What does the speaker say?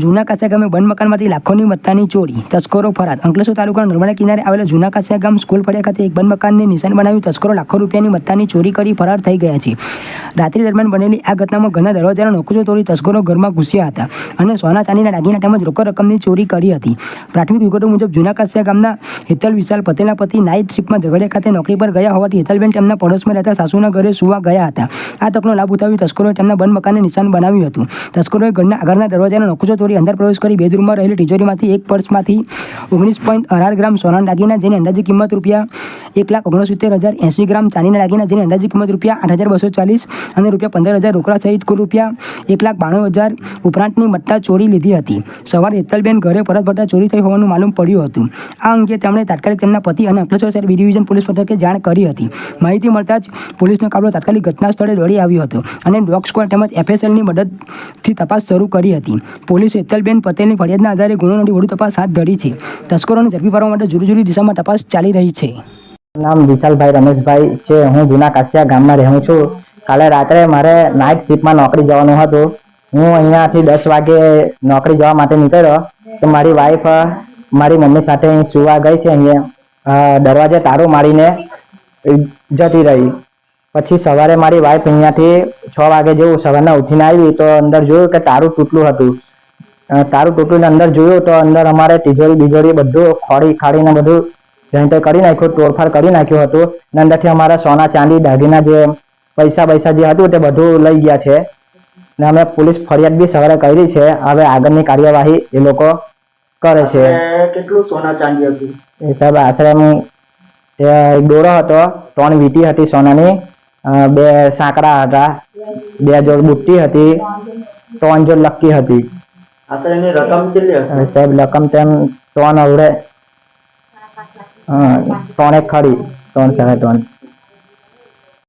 જૂના કાસિયા ગામે બંધ મકાનમાંથી લાખોની મત્તાની ચોરી, તસ્કરો ફરાર। અંકલેશ્વર તાલુકાના નર્મદા કિનારે આવેલા જૂના કાસિયા ગામ સ્કૂલ ફળિયા ખાતે એક બંધ મકાનને નિશાન બનાવી તસ્કરો લાખો રૂપિયાની મત્તાની ચોરી કરી ફરાર થઈ ગયા છે। રાત્રિ દરમિયાન બનેલી આ ઘટનામાં ઘરના દરવાજાનો નોકુચો તોડી તસ્કરો ઘરમાં ઘૂસ્યા હતા અને સોના ચાંદીના દાગીના તેમજ રોકડ રકમની ચોરી કરી હતી। પ્રાથમિક વિગતો મુજબ જૂના કાસિયા ગામના હેતલ વિશાલ પટેલના પતિ નાઇટ શિફ્ટમાં ઝઘડિયા ખાતે નોકરી પર ગયા હોવાથી હેતલબેન તેમના પડોશમાં રહેતા સાસુના ઘરે સુવા ગયા હતા। આ તકનો લાભ ઉઠાવી તસ્કરોએ તેમના બંધ મકાનને નિશાન બનાવ્યું હતું। તસ્કરોએ ઘરના આગળના દરવાજાનો નોકુચો તોડી અંદર પ્રવેશ કરી બેડરૂમમાં રહેલી તિજોરીમાંથી એક પર્સમાંથી 19.18 ગ્રામ સોનાના દાગીના જેની અંદાજિત કિંમત રૂપિયા 1,69,080 ગ્રામ, ચાંદીના દાગીના જેની અંદાજિત કિંમત રૂપિયા 8,240 અને રૂપિયા 15,000 રોકડા સહિત કુલ રૂપિયા 1,92,000 ઉપરાંતની મત્તા ચોરી લીધી હતી। સવારે હેતલબેન ઘરે પરત ફરતા ચોરી થઈ હોવાનું માલુમ પડ્યું હતું। આ અંગે તેમણે તાત્કાલિક તેમના પતિ અને અંકલેશ્વર શહેર બી ડિવિઝન પોલીસ મથકે જાણ કરી હતી। માહિતી મળતા જ પોલીસનો કાફલો તાત્કાલિક ઘટના સ્થળે દોડી આવ્યો હતો અને ડોગ સ્ક્વોડ તેમજ FSLની મદદથી તપાસ શરૂ કરી હતી। પોલીસે હેતલબેન પટેલની ફરિયાદના આધારે ગુનો નોંધી વધુ તપાસ હાથ ધરી છે। તસ્કરોને ઝડપી પાડવા માટે જુદી જુદી દિશામાં તપાસ ચાલી રહી છે। નામ વિશાલભાઈ રમેશભાઈ છે। હું જૂના કાસિયા ગામમાં રહું છું। કાલે રાત્રે મારે નાઇટ શિફ્ટમાં નોકરી જવાનું હતું। હું અહીંયાથી 10 વાગે નોકરી જવા માટે નીકળ્યો તો મારી વાઈફ મારી મમ્મી સાથે સુવા ગઈ છે। અહીંયા દરવાજે તાળું મારીને જતી રહી। પછી સવારે મારી વાઈફ અહીંયાથી 6 વાગે જેવું સવારના ઉઠીને આવી તો અંદર જોયું કે તાળું તૂટેલું હતું। તાળું તૂટેલું અંદર જોયું તો અંદર અમારે તિજોરી બધું ખાડીને બધું જંતર કરી નાખ્યું, તોડફાડ કરી નાખ્યું હતું અને અંદરથી અમારા સોના ચાંદી દાગીના જે પૈસા જે હતું તે બધું લઈ ગયા છે ને અમે પોલીસ ફરિયાદ બી સવારે કરી છે। હવે આગળની કાર્યવાહી એ લોકો કરે છે। કેટલું સોના ચાંદી હતું એ સાહેબ આશરે દોરો હતો, 3 વીંટી હતી સોનાની, 2 સાંકડા હતા, 2 જોડ બુટ્ટી હતી, 3 જોડ લક્કી હતી। આશરે એની રકમ કેટલી હતી સાહેબ? રકમ તેમ 3 અવડે 3 એક ખડી, 3 સાડા 3